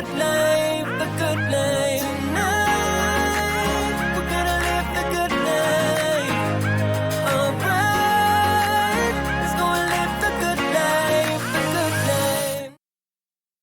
good life, the good life. Tonight, we're gonna live the good life. Alright, let's go and live the good life, the good life.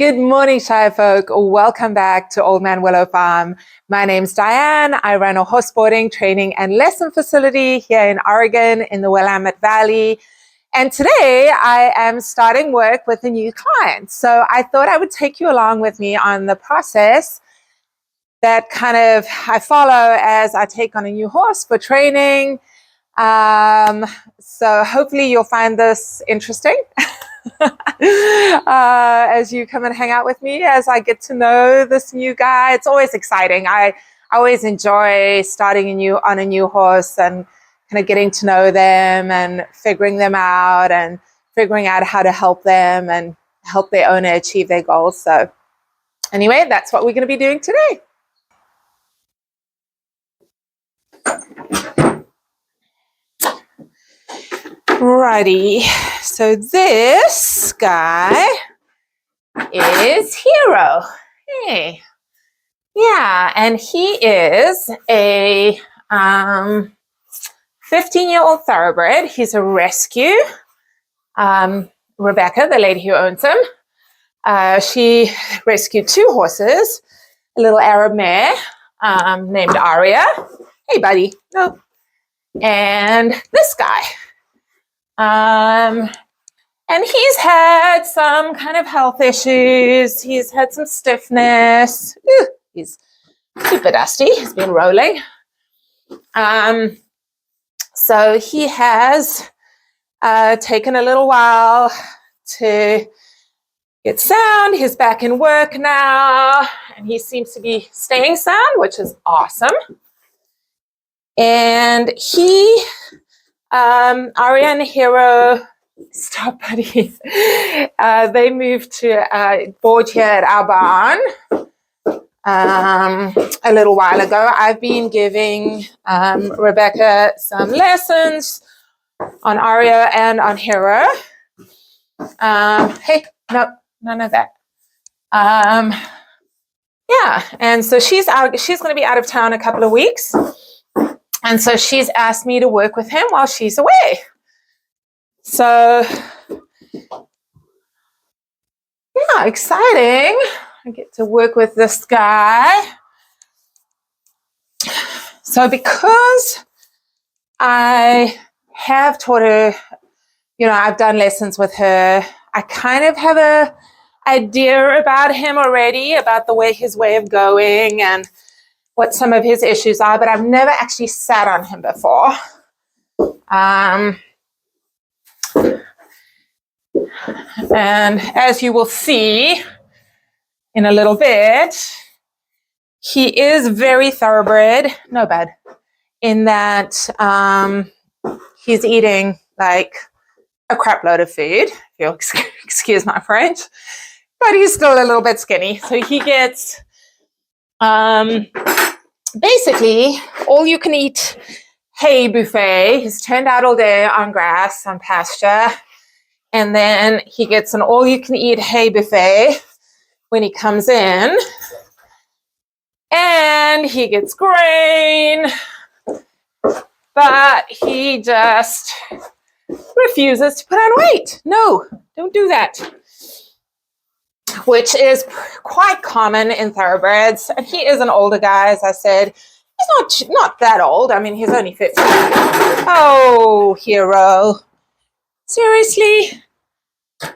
Good morning, Shire folk. Welcome back to Old Man Willow Farm. My name's Diane. I run a horse boarding, training, and lesson facility here in Oregon in the Willamette Valley. And today I am starting work with a new client. So I thought I would take you along with me on the process that kind of I follow as I take on a new horse for training. So hopefully you'll find this interesting. As you come and hang out with me, as I get to know this new guy. It's always exciting. I always enjoy starting on a new horse and kind of getting to know them and figuring them out and figuring out how to help them and help their owner achieve their goals. So anyway, that's what we're going to be doing today. Righty, so this guy is Hero. Hey, yeah, and he is a 15-year-old thoroughbred. He's a rescue. Rebecca, the lady who owns him, she rescued two horses, a little Arab mare named Aria. Hey, buddy. No. And this guy. And he's had some kind of health issues. He's had some stiffness. Ooh, he's super dusty. He's been rolling. So he has taken a little while to get sound. He's back in work now, and he seems to be staying sound, which is awesome. And he Aria and Hero, stop buddies. They moved to board here at our barn a little while ago. I've been giving Rebecca some lessons on Aria and on Hero. Hey, no, none of that. Yeah, and so she's going to be out of town a couple of weeks. And so she's asked me to work with him while she's away. So, yeah, exciting. I get to work with this guy. So because I have taught her, I've done lessons with her, I kind of have a idea about him already, about his way of going and what some of his issues are, but I've never actually sat on him before. And as you will see in a little bit, he is very thoroughbred, no bad, in that he's eating like a crap load of food, if you'll excuse my French, but he's still a little bit skinny. So he gets basically all you can eat hay buffet. He's turned out all day on grass, on pasture, and then he gets an all you can eat hay buffet when he comes in, and he gets grain, but he just refuses to put on weight. No, don't do that. Which is quite common in thoroughbreds. And he is an older guy, as I said. He's not that old. I mean, he's only 15. Oh, Hero. Seriously?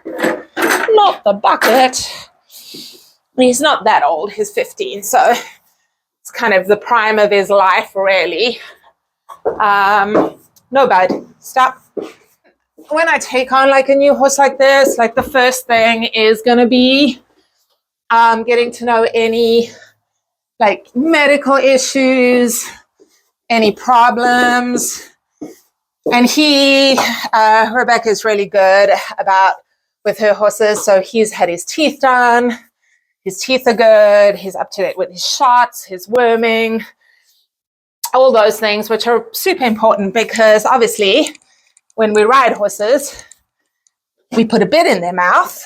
Not the bucket. He's not that old. He's 15. So it's kind of the prime of his life, really. No, bud. Stop. When I take on like a new horse like this, like the first thing is going to be getting to know any like medical issues, any problems. And Rebecca is really good with her horses. So he's had his teeth done. His teeth are good. He's up to date with his shots, his worming, all those things, which are super important because obviously when we ride horses, we put a bit in their mouth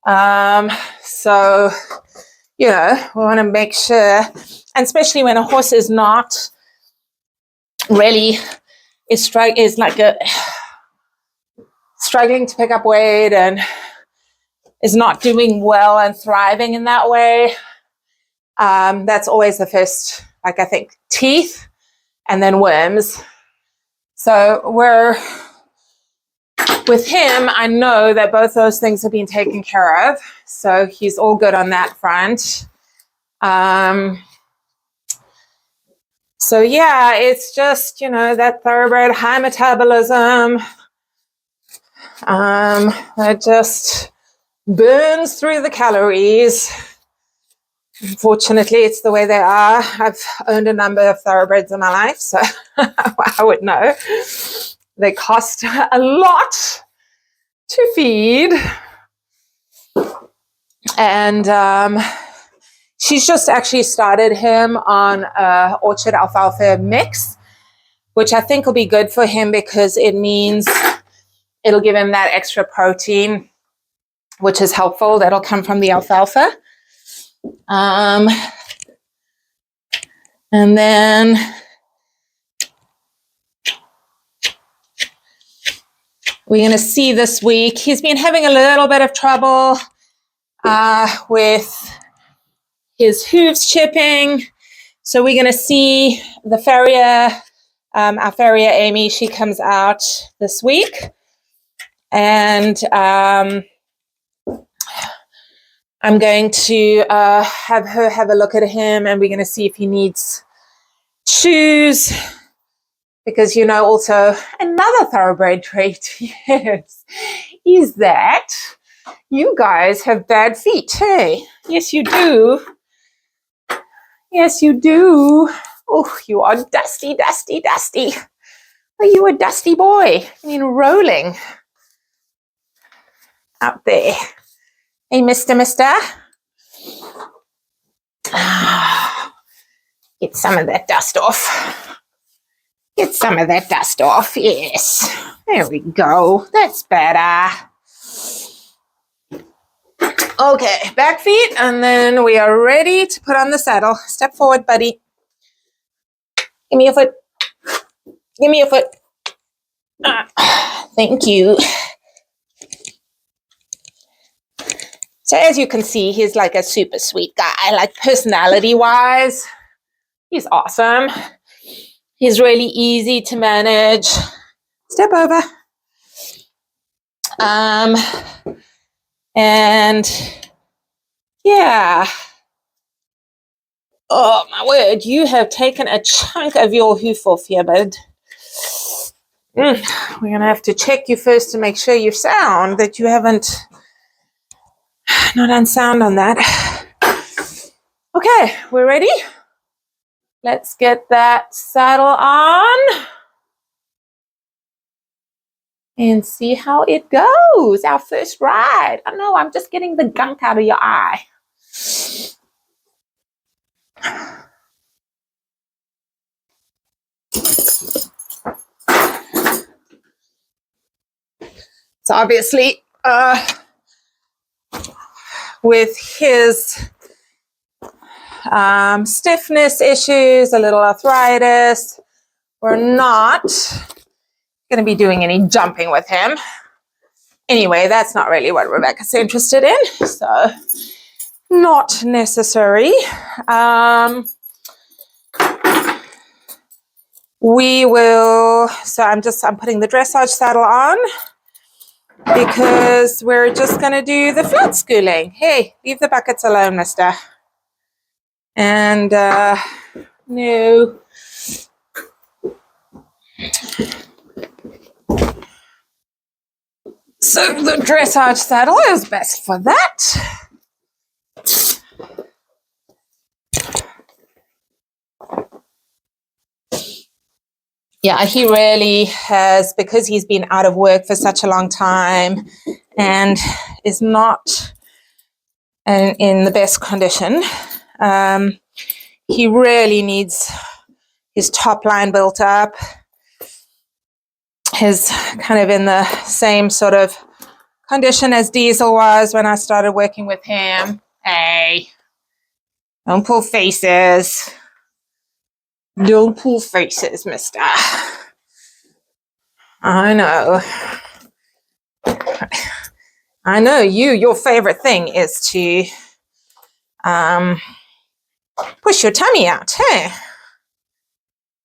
So, you know, we want to make sure, and especially when a horse is not really is like struggling to pick up weight and is not doing well and thriving in that way. That's always the first, like I think, teeth and then worms. So with him, I know that both those things have been taken care of. So he's all good on that front. So yeah, it's just, you know, that thoroughbred high metabolism that just burns through the calories. Unfortunately, it's the way they are. I've owned a number of thoroughbreds in my life, so I would know. They cost a lot to feed. And she's just actually started him on a orchard alfalfa mix, which I think will be good for him because it means it'll give him that extra protein, which is helpful. That'll come from the alfalfa. And then we're going to see this week, he's been having a little bit of trouble with his hooves chipping. So we're going to see the farrier, our farrier Amy, she comes out this week. And I'm going to have her have a look at him, and we're going to see if he needs shoes, because, you know, also another thoroughbred trait, yes, is that you guys have bad feet, hey? Yes, you do. Yes, you do. Oh, you are dusty, dusty, dusty. Are you a dusty boy? I mean, rolling out there. Hey, mister. Get some of that dust off. Get some of that dust off, yes. There we go. That's better. Okay, back feet, and then we are ready to put on the saddle. Step forward, buddy. Give me your foot. Give me your foot. Thank you. So as you can see, he's like a super sweet guy, like personality-wise. He's awesome. He's really easy to manage. Step over. And yeah. Oh, my word. You have taken a chunk of your hoof off here, bud. We're going to have to check you first to make sure you're sound, that you haven't not unsound on that. Okay, we're ready. Let's get that saddle on and see how it goes. Our first ride. I know, I'm just getting the gunk out of your eye. So obviously, with his stiffness issues, a little arthritis, we're not going to be doing any jumping with him. Anyway, that's not really what Rebecca's interested in, so not necessary. We will, so I'm putting the dressage saddle on because we're just going to do the flat schooling. Hey, leave the buckets alone, mister. And no. So the dressage saddle is best for that. Yeah, he really has, because he's been out of work for such a long time and is not in the best condition. He really needs his top line built up. His kind of in the same sort of condition as Diesel was when I started working with him. Hey, don't pull faces. Don't pull faces, mister. I know. I know your favorite thing is to push your tummy out, hey?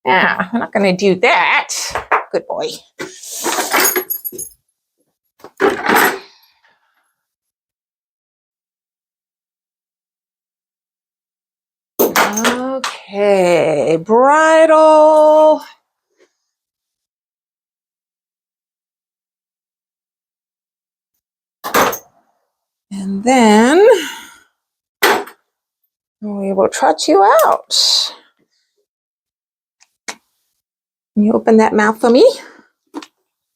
Yeah, I'm not going to do that. Good boy. Okay, bridle. And then we will trot you out. Can you open that mouth for me?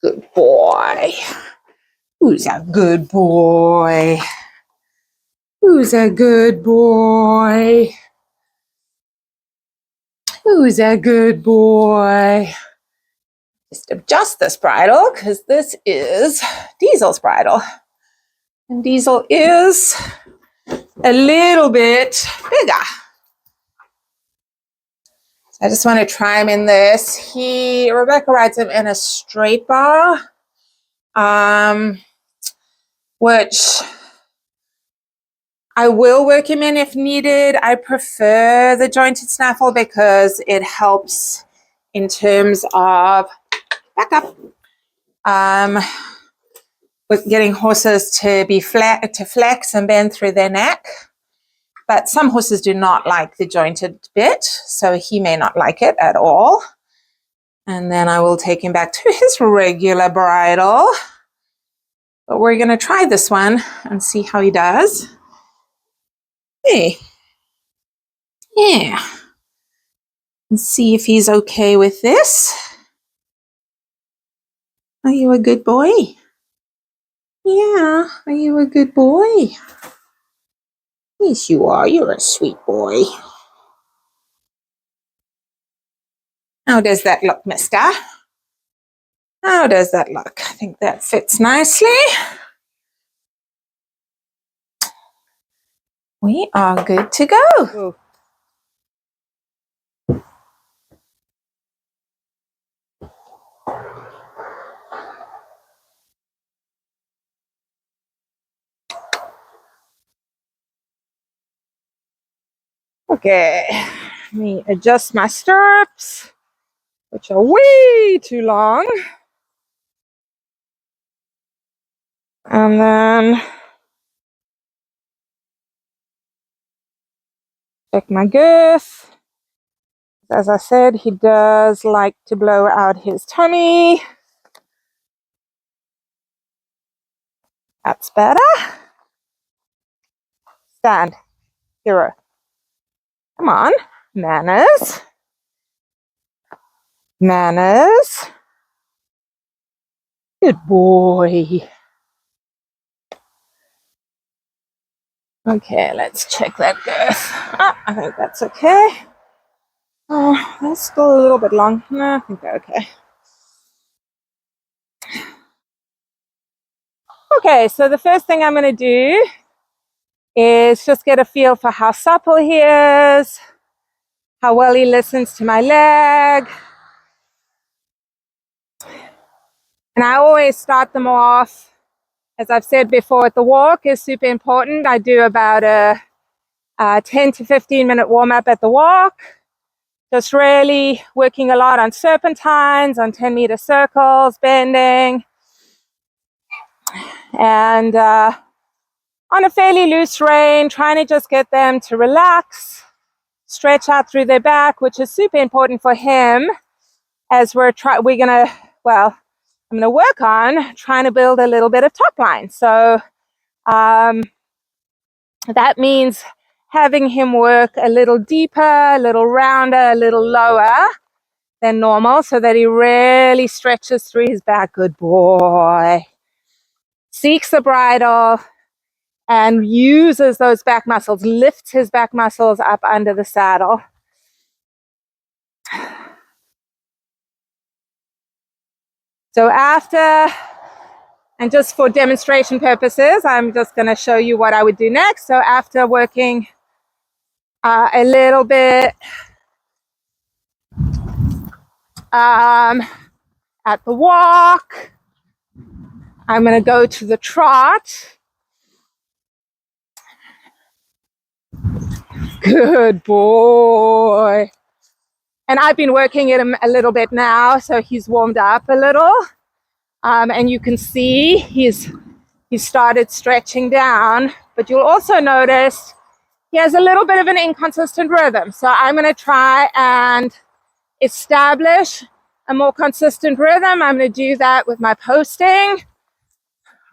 Good boy. Who's a good boy? Who's a good boy? Who's a good boy? Just adjust this bridle because this is Diesel's bridle. And Diesel is a little bit bigger. So I just want to try him in this. Rebecca rides him in a straight bar, which I will work him in if needed. I prefer the jointed snaffle because it helps in terms of back up with getting horses to be flat, to flex and bend through their neck. But some horses do not like the jointed bit, so he may not like it at all. And then I will take him back to his regular bridle. But we're going to try this one and see how he does. Hey. Yeah. And see if he's okay with this. Are you a good boy? Yeah. Are you a good boy? Yes, you are. You're a sweet boy. How does that look, mister? How does that look? I think that fits nicely. We are good to go. Okay, let me adjust my stirrups, which are way too long. And then check my girth. As I said, he does like to blow out his tummy. That's better. Stand, hero. Come on, manners. Manners. Good boy. Okay, let's check that girth. I think that's okay. Oh, that's still a little bit long. No, I think they're okay. Okay, so the first thing I'm going to do is just get a feel for how supple he is, how well he listens to my leg. And I always start them off, as I've said before, the walk is super important. I do about a 10 to 15 minute warm up at the walk, just really working a lot on serpentines, on 10-meter circles, bending, and on a fairly loose rein, trying to just get them to relax, stretch out through their back, which is super important for him as I'm going to work on trying to build a little bit of top line. So that means having him work a little deeper, a little rounder, a little lower than normal so that he really stretches through his back. Good boy. Seeks the bridle and uses those back muscles, lifts his back muscles up under the saddle. So after And just for demonstration purposes, I'm just going to show you what I would do next. So after working a little bit at the walk, I'm going to go to the trot. Good boy. And I've been working it a little bit now, so he's warmed up a little. And you can see he's started stretching down, but you'll also notice he has a little bit of an inconsistent rhythm. So I'm going to try and establish a more consistent rhythm. I'm going to do that with my posting.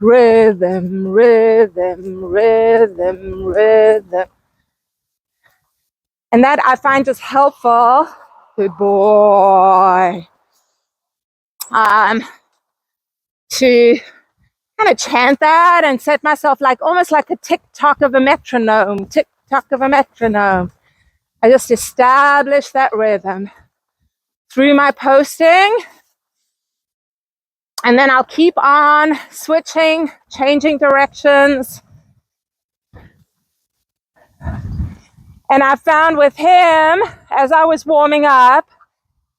Rhythm, rhythm, rhythm, rhythm. And that I find just helpful. Good boy. To kind of chant that and set myself like almost like a tick-tock of a metronome, tick-tock of a metronome. I just establish that rhythm through my posting. And then I'll keep on switching, changing directions. And I found with him, as I was warming up,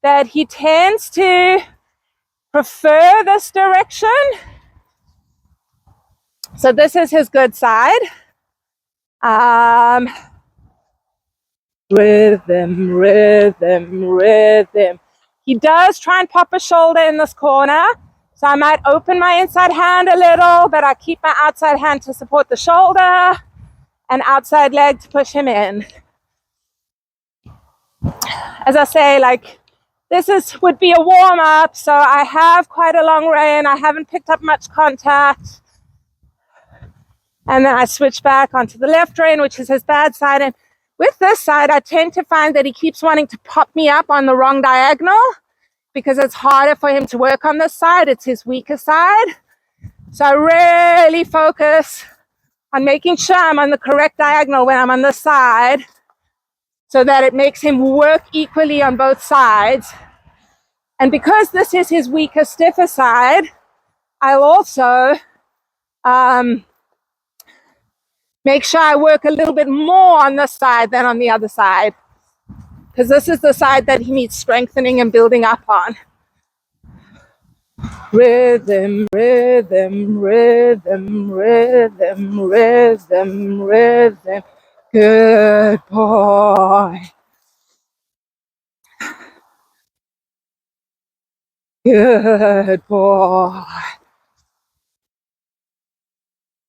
that he tends to prefer this direction. So this is his good side. Rhythm, rhythm, rhythm. He does try and pop a shoulder in this corner. So I might open my inside hand a little, but I keep my outside hand to support the shoulder and outside leg to push him in. As I say, like this would be a warm up. So I have quite a long rein. I haven't picked up much contact. And then I switch back onto the left rein, which is his bad side. And with this side, I tend to find that he keeps wanting to pop me up on the wrong diagonal because it's harder for him to work on this side. It's his weaker side. So I really focus on making sure I'm on the correct diagonal when I'm on this side so that it makes him work equally on both sides. And because this is his weaker, stiffer side, I'll also make sure I work a little bit more on this side than on the other side, because this is the side that he needs strengthening and building up on. Rhythm, rhythm, rhythm, rhythm, rhythm, rhythm. Good boy. Good boy.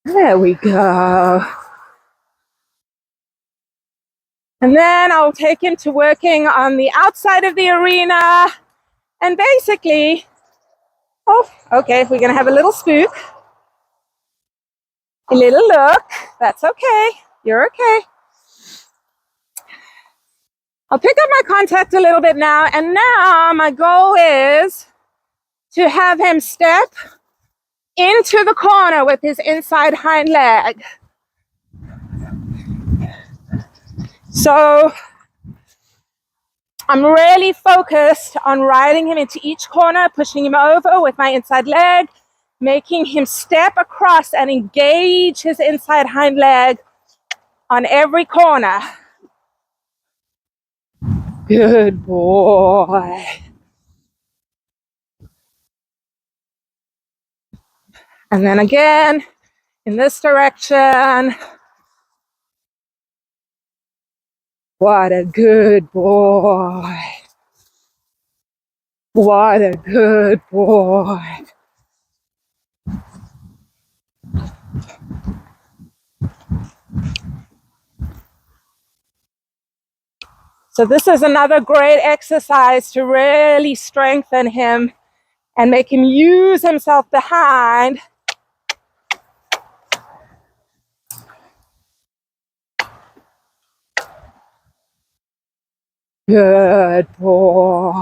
There we go. And then I'll take him to working on the outside of the arena. And basically, oh, okay, we're going to have a little spook. A little look. That's okay. You're okay. I'll pick up my contact a little bit now. And now my goal is to have him step into the corner with his inside hind leg. So I'm really focused on riding him into each corner, pushing him over with my inside leg, making him step across and engage his inside hind leg on every corner. Good boy. And then again, in this direction. What a good boy. What a good boy. So this is another great exercise to really strengthen him and make him use himself behind. Good boy.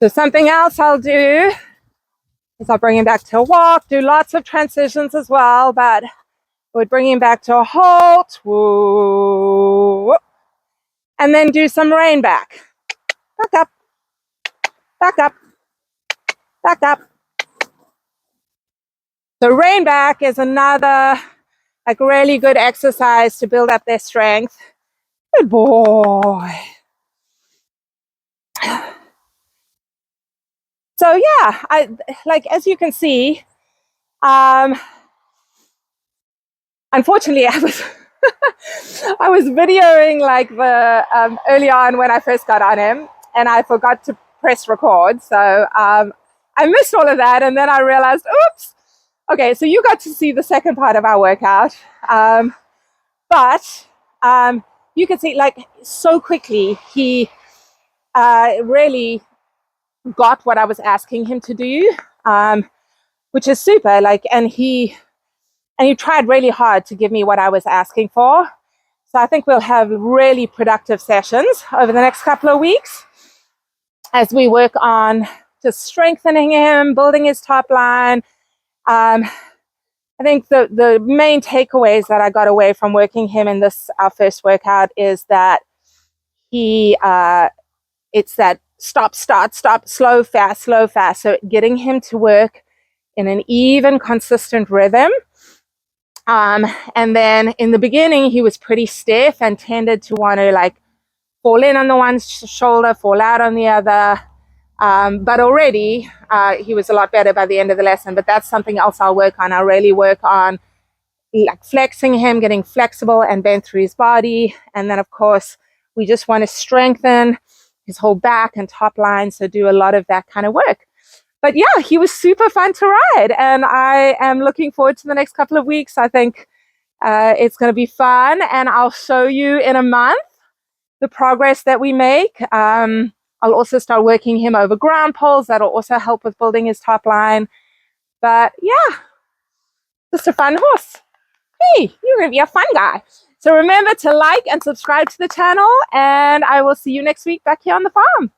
So something else I'll do is I'll bring him back to a walk, do lots of transitions as well, but We'd bring him back to a halt. Whoa. And then do some rein back. Back up. Back up. Back up. So rein back is another like really good exercise to build up their strength. Good boy. So yeah, I like, as you can see, unfortunately I was I was videoing like the early on when I first got on him, and I forgot to press record. So I missed all of that, and then I realized, oops. Okay, so you got to see the second part of our workout. But you can see, like, so quickly he really got what I was asking him to do, which is super. Like, and he tried really hard to give me what I was asking for. So I think we'll have really productive sessions over the next couple of weeks as we work on just strengthening him, building his top line. I think the main takeaways that I got away from working him in this, our first workout, is that he it's that stop, start, stop, slow, fast, slow, fast. So getting him to work in an even, consistent rhythm. And then in the beginning, he was pretty stiff and tended to want to like fall in on the one shoulder, fall out on the other. But already he was a lot better by the end of the lesson. But that's something else I'll work on. I'll really work on like flexing him, getting flexible and bent through his body. And then, of course, we just want to strengthen his whole back and top line. So do a lot of that kind of work. But yeah, he was super fun to ride. And I am looking forward to the next couple of weeks. I think it's going to be fun. And I'll show you in a month the progress that we make. I'll also start working him over ground poles. That'll also help with building his top line. But yeah, just a fun horse. Hey, you're going to be a fun guy. So remember to like and subscribe to the channel, and I will see you next week back here on the farm.